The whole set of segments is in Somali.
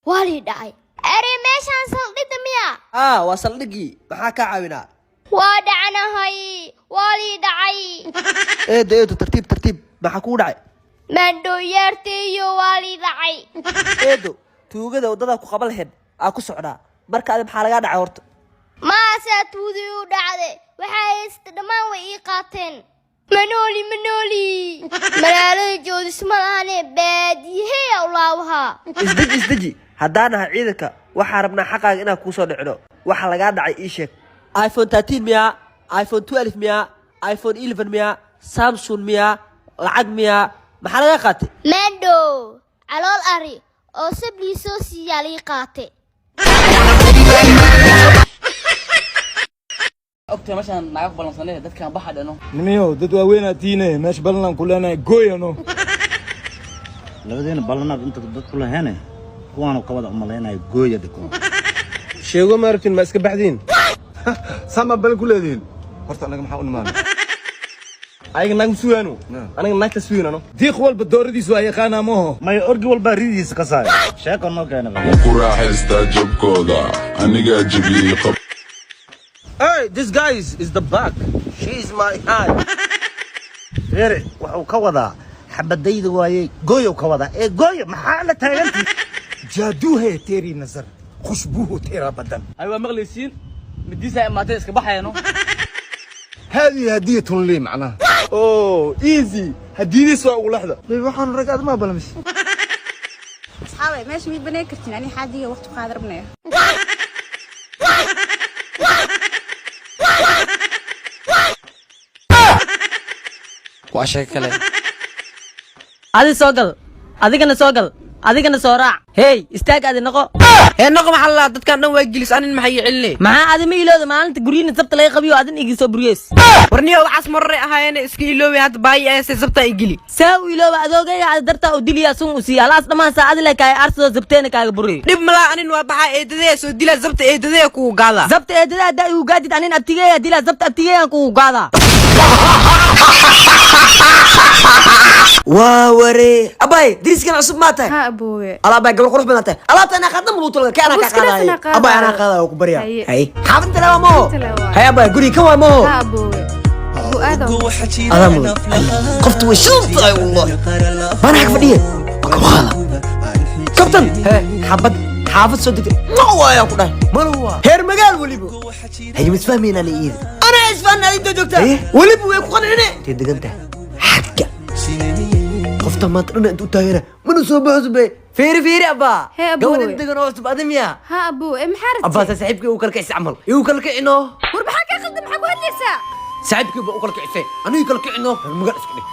والي داعي أري ماشان صلدي دميا وصلقي معاك عاونا ودعنا هاي والي داعي ايه ترتيب معاكو داعي مندو يرتيو والي داعي ايه توغدا ودada ku qabal head ku socda marka aad maxaa laga dhacay horta ma saatuudi u dhacday waxay isdhamaan way ii qaateen manoli malaalada joodismadaane baadiyaha awlaawaha isdaji haddaanaha ciidanka waxaa rabnaa xaqaaga inaan kuu soo dhicno waxa laga dhacay ii sheeg iPhone 13 miya iPhone 12 miya iPhone 11 miya Samsung miya lacag miya maxaa laga qaatay mando calool ari oo sabliisoo siiyay qaatay أوكي مثلاً نعرف بالنسبة ده كان بحد إنه نميو ده وين أتينه مش بالنا كلنا جوي إنه لو دين بالنا أنت تبدأ كلها هنا كوانو كواد عملنا جوي دكون شيء ما عرفت ماسك بعدين سما بال كل هذين فرت أنا كم حاول نمان أيك نعم سوينو أنا نعك سوينو أنا دي خوال بالدور دي سويا خانة مو ما يرجع والبريد يسكسر شاك أنا كأنا وكره استجب كودا أنا جا جبلي قب Hey, this guy is the back. She's my eye. غير وكودا حبدي دواي جوي وكودا إيه جوي محل تايلنت جادوه تيري نظر خشبوه تيرا بدن أيوة مغلسين مديسة ما تيسك بحيا إنه هذه هدية لي معناها اوه ايزي هديني سواء لحظة waxaan rag aad ma balmis أصحابي ماشي ميد بناء كرتين يعني حادية وقت قادر بناء وعشان كله هذه سوقل هذيك أنا سورع هاي استاج هذه نقو هي نقو محل dad kan dhan way gilisaan in maxay cilnay maxaa aad ma ilooda maalinta guriyina sabta laga qabiyo aad igi soo buriyees warniyo waxaas marray ahaayeen iska iloobi had baay ay sabta ay gili saa u ilooba adoogay aad darta u diliya sun u si alaas dhamaan saacad la kaay arsado sabteena kaaga buriyo dib mala anin waa baxa eedadee soo dila sabta eedadee ku gaada sabta eedada da u gaadid anin abtigay dila sabta abtigay ku gaada waree abay diriskan cusub ma tahay ها أبوي ala bay gabar qurux badan tahay alaabta ana qadam lu tolga kana ka qaaday abay ana qaaday ku bariya hay xaafadda la mo hay abay guri ka waa mo ها أبوي أبو آدم adamu qoftu way shubtay wallahi bana xaq fadhiye waqala kabtan xabad xaafad soo degtay ma waaya ku dhahay malwa heer magaal waliba hay misfahmeen ana iid ana isfahmeen inta joogta waliba way ku qanacine tidaganta xadka qofta ma tadana intu taagana mana soo baxsbay فيري أبا هي أبوي قول أنت جنوا أدمية ها أبوي محارتي أبا سحبك وكلك عمل يوكلك إنه وربحك أخدم حق واحد لسه سحبك وكلك عفين أنا يوكلك إنه المقال اسكنك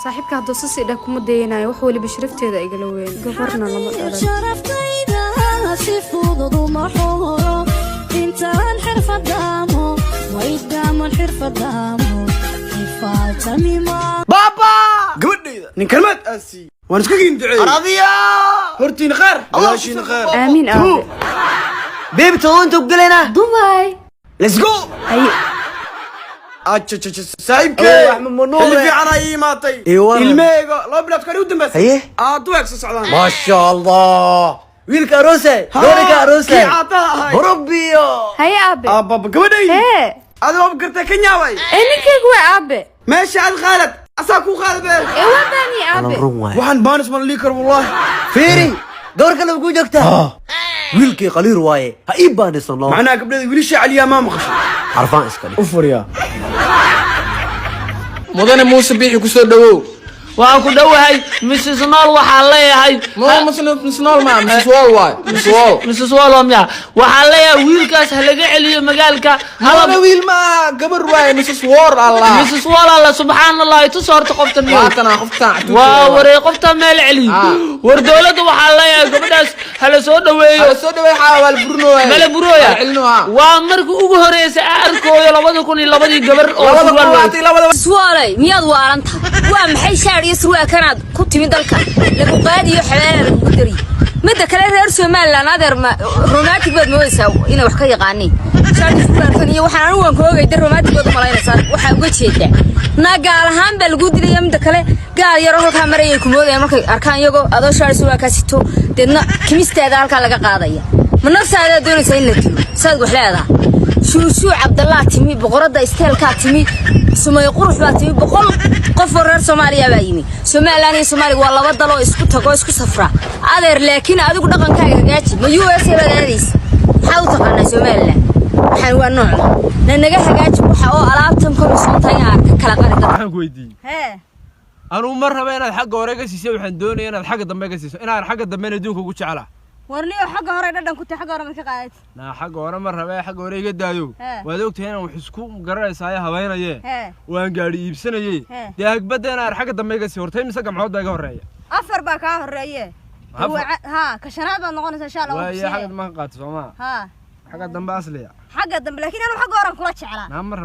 صاحبك هذا صوصي ده كم دينا وحولي بشرفتي ذا يقولون قبرنا لما شرفتي ذا سيفوض ضمحوه انت الحرفة دامه ويدام الحرفة دامه كيف تميمة بابا قبلني من كلمات أسي وانا سكين دعي راضية هرتين خير بلاشين خير آمين أبي بيبي تو أنتوا بقلنا دبي ليتس جو أي سايبك أحمد منور اللي في عرايي ماطي ايوه الميغا لا بلاد كان ودم بس ايه دوك سعدان ما شاء الله ويلك أروسة دورك أروسة كي عطاها بربي هيا أبي بابا قبلي هي هذا ما بقرته كنياوي إنك هو أبي ماشي على خالد أساكو خالد بيه إيوه بني أبي وحن بانس من الليكر والله فيري دورك لو بقول جكتا ويلكي قليل واي هاي بانس الله معناه قبل ويلش عليا ما مخش عرفان اسكالي أفر يا مدن موسى بيحي كسر دو وأكو دوهاي مسز نور وحالي هاي ما مسنا ما مسوال واي مسز والله يا وحالي ويلكاس هلقى علي مقالك هذا ويل ما قبر واي مسوار الله مسز والله سبحان الله يتصور تقفت أنا خفتها ووري قفت مال علي وردولته وحالي قبداس هلا سو دوي حاول برنو مال برويا علنوها ومرك ugu horeysay arkooyo 2002 gabar oo سوالي مياد وارنت وام حي شعري سوا كانت كنت من دلك لو قاد iyo xabaar lagu dari mid kale reer reer Soomaaliland adeer ma romantic bad mooysaa inay wax ka yaqaaniin shaadis barkan iyo waxaan anigu waan ku ogay dar romantic bad malaynaysaa waxa uga jeedaa nagaal ahaan baa lagu dilay mid kale gaal yar oo halka marayay ku moodaya markay arkaan iyago adoo shaadis waa ka sito deedna kimisteeda halka laga qaadaya ma nafsaada doonaysaa in la dilo saad wax leedahay شو عبد الله تيمي بقرده استيل كاتيمي سمي قروح باتيمي بقول قف reer Soomaaliya baa yimi Soomaaliland Soomaaliga waa laba dalo isku tago isku safra adeer laakiin adigu dhaqankaaga hagaaji ma US badaadis waxa uu taqaana Soomaaliland waxaan waa nooc naga hagaaji waxa oo alaabtan kor soo tagaa kala qarida waxaan ku weydiin anu mar raba inaad xagga hore ka siiso waxaan doonayaa inaad xagga dambe ka siiso inaad xagga dambe adduunka ugu jeclaa warniyo xagga hore dhadhan ku tahay xagga hore ma ka qaadad xagga hore mar raba xagga hore iga daayo waad ogtahay inaan wax isku garanaysaa habeynayee waan gaari iibsanayay daagbadana xagga dambe ka sii hortay mise gamcood baa iga horeeya afar baa ka horeeye ka shanaad baa noqonaysa insha Allah waa xagga ma qaato Soomaa xagga dambe asliya xagga dambe laakiin anu xagga hore kula jeclaa mar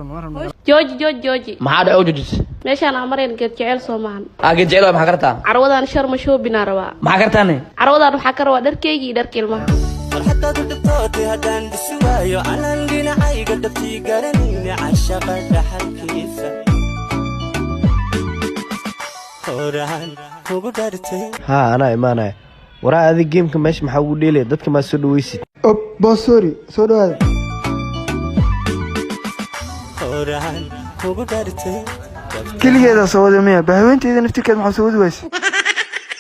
jooji maxaa dhaw joojis meeshaan aan mareen geed jecel Soomaan geed jecel maxaa kartaa carwadan sharma shoobina rabaa maxaa kartaane carwadan waxa ka rabaa dharkeyga iyo dharka ilmaha farxadda dhibtootay hadaan disuwayo anan dhinacayga dhabtii garanayna cashaqa dhaxalkiisa horaan kugu dhartay anaa imaanaya waraa adig geemka meesha maxaa ugu dheelaya dadka maa soo dhawaysid sorry soo dhawaada horaan kugu dhartay keligeeda soo wada miya bahaweenteeda naftirkeed maxaa soo wadi waysa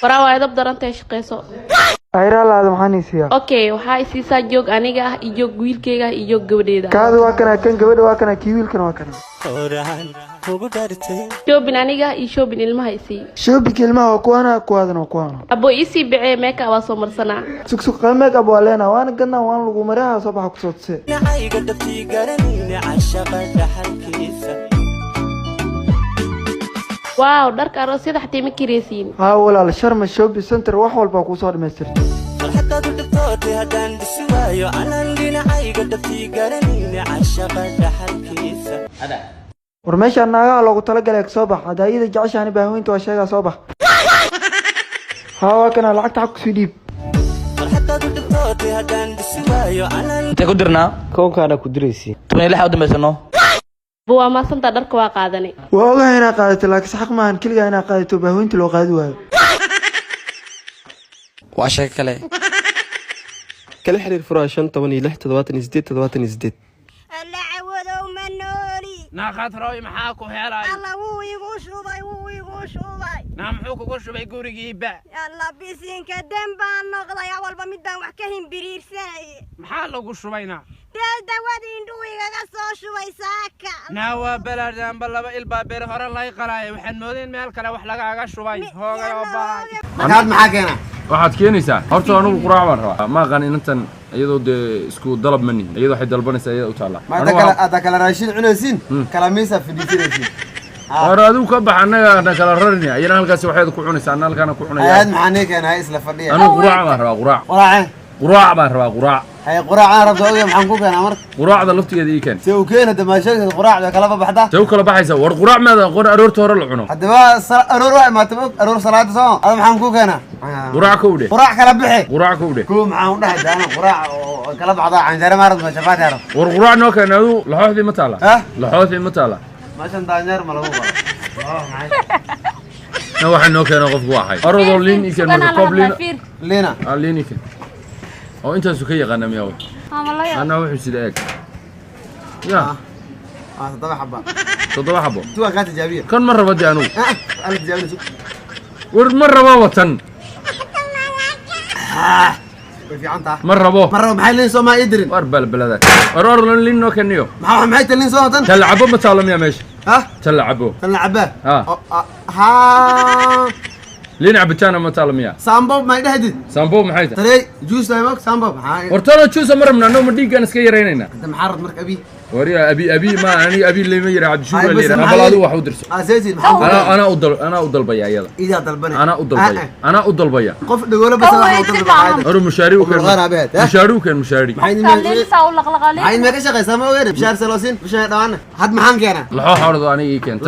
waraa waa dab darantay shaqeyso ayra laada maxaan isiyaa okay waxa isiisaa joog aniga ah iyo joog wiilkeyga iyo joog gabadheeda kaada waa kana kan gabadha waa kana kii wiilkana waa kana horaan kugu dhartay shoobin aniga iyo shoobin ilmaha isii shoobin ilmaha waa kuwana kuwaadana waa kuwana abo isii bixee meeka waa soo marsanaa sugsug qameek abo leena waan ganna waan lagu maraha soo baxa ku soo tsee nacayga dhabtii garanayna cashaqa dhaxalkiisa waaw dharka aroosyada xataa ma kireysiin walaal sharma shopping center wax walba ku soo dhameystirtay farxadda dhibtootay hadaan disuwayo anan dhinacayga dhabtii garanayna cashaqa dhaxalkiisa war meesha naagaha loogu talagalay soo bax hadaayada jeceshaani baahaweynta waa sheegaa soo bax waa kana lacagta xaq kusii dhiib farxadda dhibtootay hadaan disuwayo anan intee ku dirnaa koonkaana ku diraysi 26 u dambeysano waa ma santa dharka waa qaadanay waa ogahay inaa qaadato laakiin xaq maahan kaliya inaa qaadato baahaweynta loo qaadi waayo waa shay kale kala xiriir furaa 516 78 alla cawadow manooli naaqad rooy maxaa ku helay alla wuu igu shubay muxuu kugu shubay gurigiiba alla bisinka dambaan noqday walba mid baan wax ka himbiriirsanay maxaa lagu shubayna dawada indhuhu igaga soo shubay saaka naawa balaadaan balaba ilbaa beer hore lay qalaay waxaan moodeen meel kale wax lagaaga shubay hoogay oo baay maxaa keena waxaad keenaysaa horta anigu quraac baan rabaa ma aqaan intan iyadoo de isku dalab mani iyadoo waxay dalbanaysaa iyada u taala ma kala raashin cunaysiin kala miisa fidhiisinaysiin adigu ka bax annaga kala rarni ayana halkaas waxaad ku cunaysaa anna halkaana ku cunaya aad maxaa keenaa isla fadhiya anigu quraac baan rabaa quraac baan rabaa quraac quraacaan rabta oge maxaan ku keenaa marka quraacda laftigeeda ii keen si uu keena damaashada quraacda kala baxda si uu kala baxaysa war quraac maada qor aroorta hore la cuno hadaba aroor waa imaatay aroor salaada soo ada maxaan ku keenaa quraac ka udhe quraac kala bixi quraac ka udhe ku maxaan u dhahay daana quraac oo kala baxda canjare maarad ma shafaad yaro war quraac noo keen adu laxoodii ma taala laxoodii ma taala maashan daanyeer ma lagu qoro waxaan noo keenaa qofku waxay aroodoo liin ii keen marka koob liin ii keen oo intaasu ka yaqaana miyaa way أنا وحش سيدا إيك يا تضبع حبة تو كانت جابية كم مرة بدي أنو أنا جابية ورد مرة وطن في عنتها مرة محل لين سو ما يدري وربل بلدك ورور لين نو كنيو محل لين سو وطن تلعبوا بتعلم يا ماشي تلعبوا ها لين عبتانا ما تعلم يا سامبو ما يدهدد سامبو ما حيته تري جوس لا يبوك سامبو ورتنا جوس مرة من النوم دي كان سكيريننا انت محرض مركبي وريا ابي ما انا ابي اللي ما يرى عاد شو اللي يرى بلادو واحد ودرس اساسي انا افضل بيا يلا اذا طلبني انا افضل بيا قف دغوله بس انا افضل بيا ارو مشاري مشاري عين ما كشقه سما وين بشار سلاسين بشار دوانا حد محان كينا لا حورد انا كان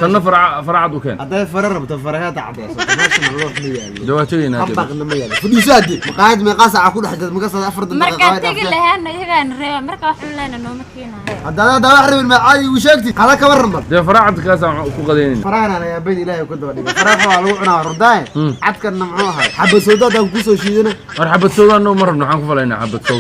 تنفر فرعد وكان هذا فرر بتفرهات عديس ماشي نروح ميال دواتينا كده طبق ميال فديسادي مقاعد مقاسع كل حد مقاسع افرض marka tagi lahayn iyaga reeba marka wax leena nooma keenayo هذا واحد من معاي وشاكتي هذا كورمر ده فرعد كاس ku qadeenin فرعنا انا يا بين الله ku daba dhigay faraha waa lagu cunaa rudaan cadkan namcuha xabad soodaad aan ku soo shiidana war xabad soodaan oo marno waxaan ku falaynaa xabad sood